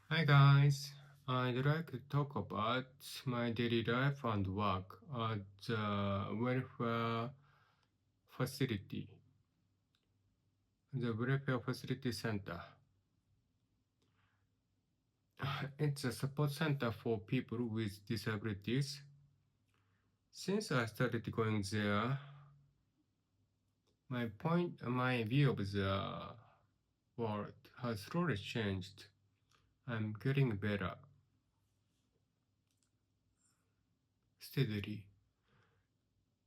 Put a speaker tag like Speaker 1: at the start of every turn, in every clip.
Speaker 1: Hi guys, I'd like to talk about my daily life and work at the welfare facility, the welfare facility center. It's a support center for people with disabilities. Since I started going there, my view of the world has slowly changed. I'm getting better steadily.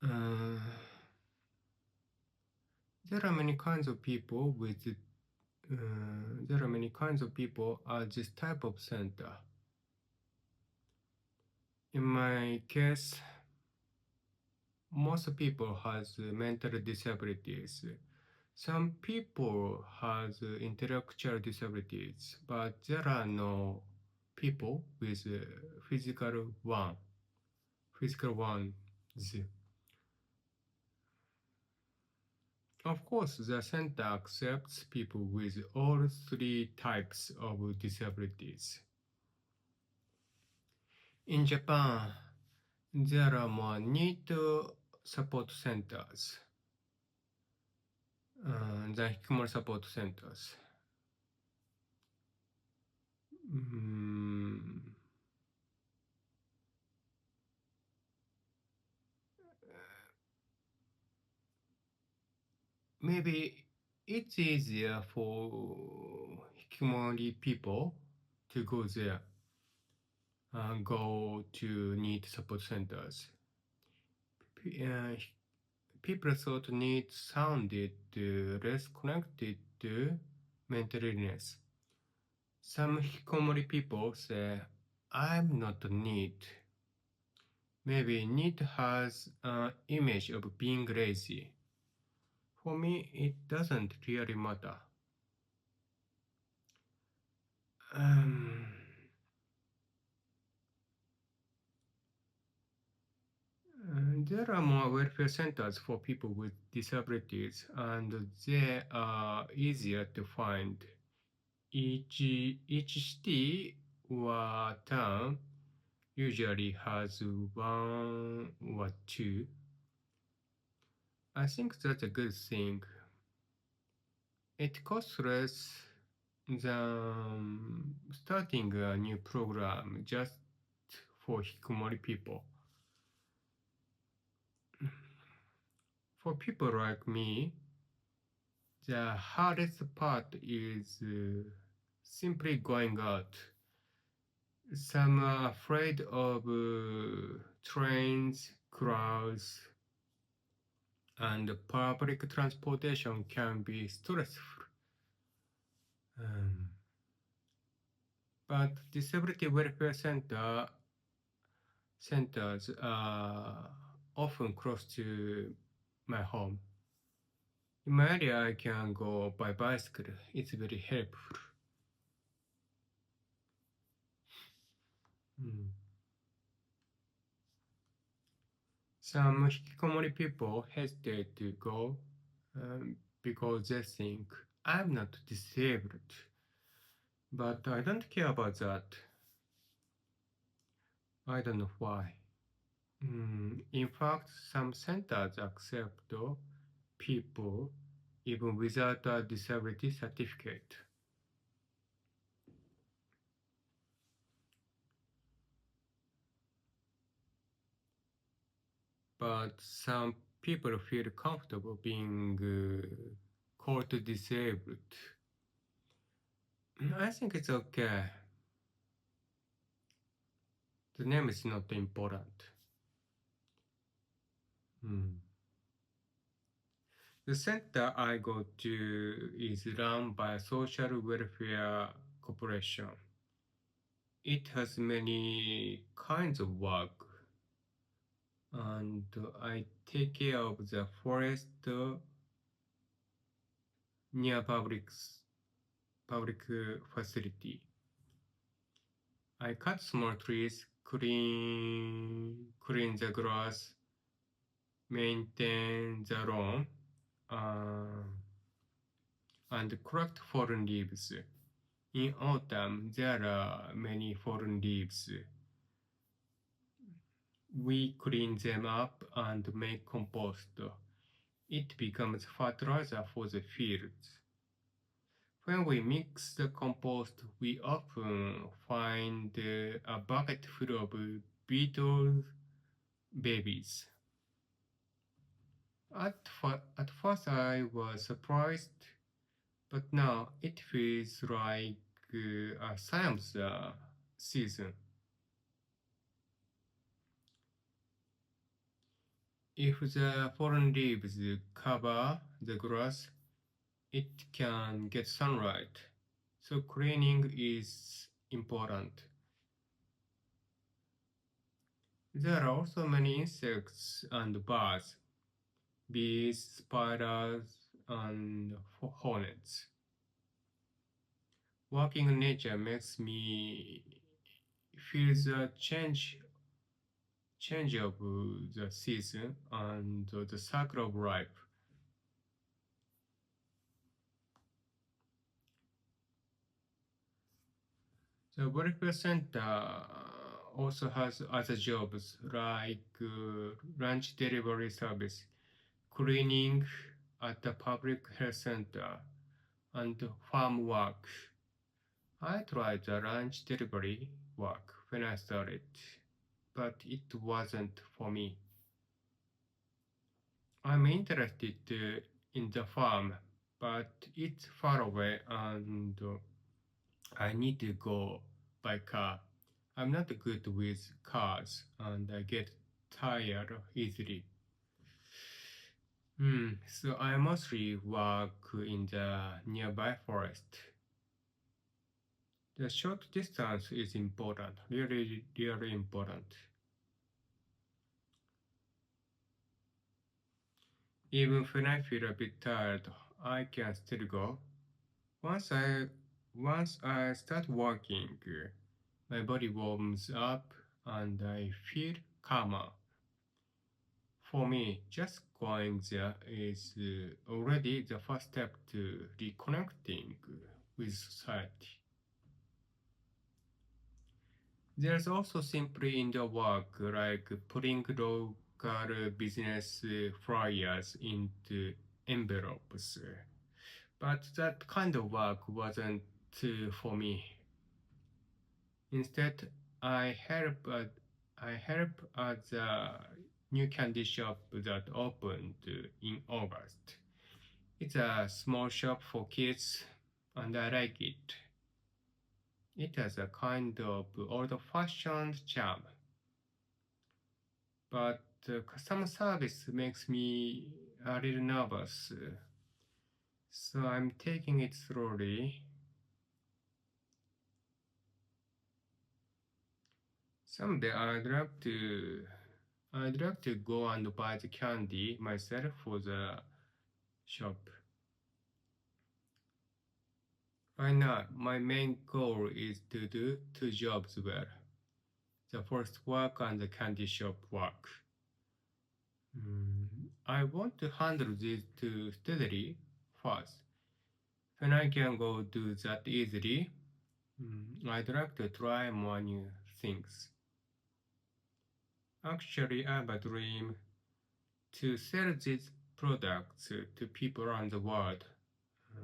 Speaker 1: Uh, there are many kinds of people with there are many kinds of people at this type of center. In my case, most people has mental disabilities. Some people has intellectual disabilities, but there are no people with physical ones. Of course, the center accepts people with all three types of disabilities. In Japan, there are more need support centers than Hikikomori support centers. Mm, maybe it's easier for Hikikomori people to go there and go to need support centers. People thought needs sounded less connected to mental illness. Some Hikikomori people say, I'm not a need. Maybe need has an image of being lazy. For me, it doesn't really matter. Um, there are more welfare centers for people with disabilities, and they are easier to find. Each city or town usually has one or two. I think that's a good thing. It costs less than starting a new program just for Hikikomori people. For people like me, the hardest part is simply going out. Some are afraid of trains, crowds, and public transportation can be stressful. Um, but disability welfare centers are often close to my home. In my area, I can go by bicycle. It's very helpful. Mm. Some Hikikomori people hesitate to go because they think I'm not disabled. But I don't care about that. I don't know why. In fact, some centers accept people even without a disability certificate. But some people feel comfortable being called disabled. I think it's okay. The name is not important. The center I go to is run by a social welfare corporation. It has many kinds of work, and I take care of the forest near public facility. I cut small trees, clean the grass, maintain the lawn, and collect fallen leaves. In autumn, there are many fallen leaves. We clean them up and make compost. It becomes fertilizer for the fields. When we mix the compost, we often find a bucket full of beetle babies. At first, I was surprised, but now it feels like a science season. If the fallen leaves cover the grass, it can get sunlight, so cleaning is important. There are also many insects and birds, bees, spiders, and hornets. Working in nature makes me feel the change of the season and the cycle of life. The welfare center also has other jobs like lunch delivery service, cleaning at the public health center, and farm work. I tried the lunch delivery work when I started, but it wasn't for me. I'm interested in the farm, but it's far away and I need to go by car. I'm not good with cars and I get tired easily. So I mostly work in the nearby forest. The short distance is important, really, really important. Even when I feel a bit tired, I can still go. Once I once I start working, my body warms up and I feel calmer. For me, just going there is already the first step to reconnecting with society. There's also simply in the work like putting local business flyers into envelopes. But that kind of work wasn't for me. Instead, I help at I help at the new candy shop that opened in August. It's a small shop for kids, and I like it. It has a kind of old-fashioned charm, but customer service makes me a little nervous. So I'm taking it slowly. Someday I'd like to go and buy the candy myself for the shop. Right now, my main goal is to do two jobs well. The first work and the candy shop work. I want to handle these two steadily first. When I can go do that easily, I'd like to try more new things. Actually, I have a dream to sell these products to people around the world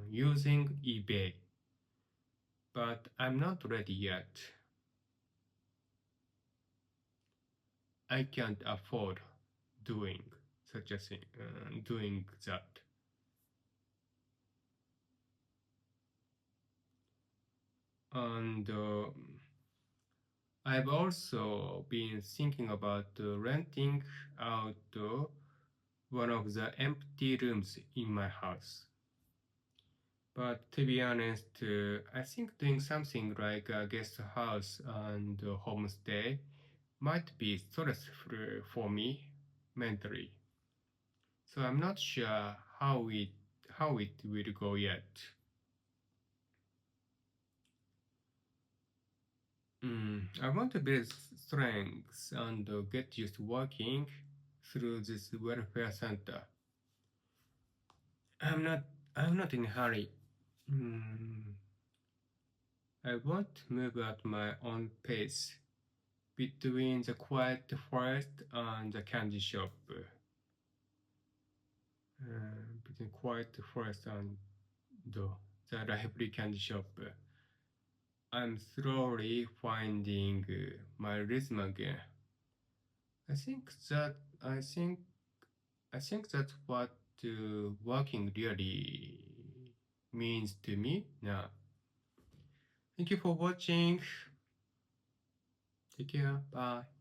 Speaker 1: using eBay, but I'm not ready yet. I can't afford doing such a thing, doing that. And I've also been thinking about renting out one of the empty rooms in my house. But to be honest, I think doing something like a guest house and homestay might be stressful for me mentally. So I'm not sure how it will go yet. I want to build strengths and get used to working through this welfare center. I'm not I'm not in a hurry. Mm, I want to move at my own pace between the quiet forest and the candy shop. Between quiet forest and the lively candy shop. I'm slowly finding my rhythm again. I think that I think I think that's what working really means to me now. Thank you for watching. Take care. Bye.